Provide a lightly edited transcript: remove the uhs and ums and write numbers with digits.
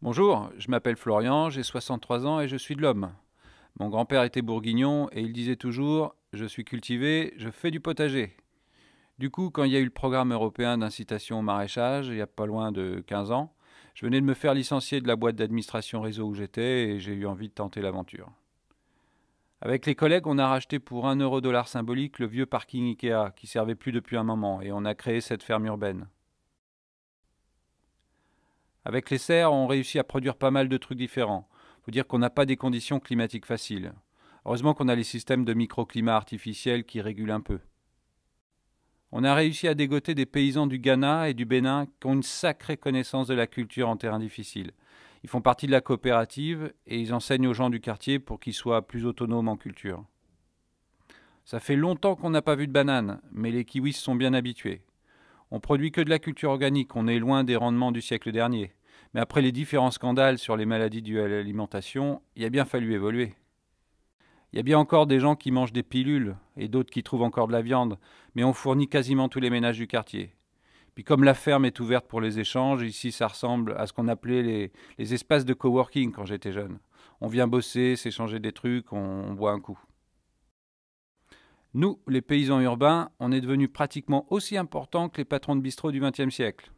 Bonjour, je m'appelle Florian, j'ai 63 ans et je suis de l'Homme. Mon grand-père était bourguignon et il disait toujours: je suis cultivé, je fais du potager. Du coup, quand il y a eu le programme européen d'incitation au maraîchage, il y a pas loin de 15 ans, je venais de me faire licencier de la boîte d'administration réseau où j'étais et j'ai eu envie de tenter l'aventure. Avec les collègues, on a racheté pour 1 euro dollar symbolique le vieux parking Ikea qui servait plus depuis un moment et on a créé cette ferme urbaine. Avec les serres, on réussit à produire pas mal de trucs différents. Faut dire qu'on n'a pas des conditions climatiques faciles. Heureusement qu'on a les systèmes de microclimat artificiels qui régulent un peu. On a réussi à dégoter des paysans du Ghana et du Bénin qui ont une sacrée connaissance de la culture en terrain difficile. Ils font partie de la coopérative et ils enseignent aux gens du quartier pour qu'ils soient plus autonomes en culture. Ça fait longtemps qu'on n'a pas vu de bananes, mais les kiwis se sont bien habitués. On produit que de la culture organique, on est loin des rendements du siècle dernier. Mais après les différents scandales sur les maladies dues à l'alimentation, il a bien fallu évoluer. Il y a bien encore des gens qui mangent des pilules et d'autres qui trouvent encore de la viande, mais on fournit quasiment tous les ménages du quartier. Puis comme la ferme est ouverte pour les échanges, ici ça ressemble à ce qu'on appelait les espaces de coworking quand j'étais jeune. On vient bosser, s'échanger des trucs, on boit un coup. Nous, les paysans urbains, on est devenus pratiquement aussi importants que les patrons de bistrot du XXe siècle.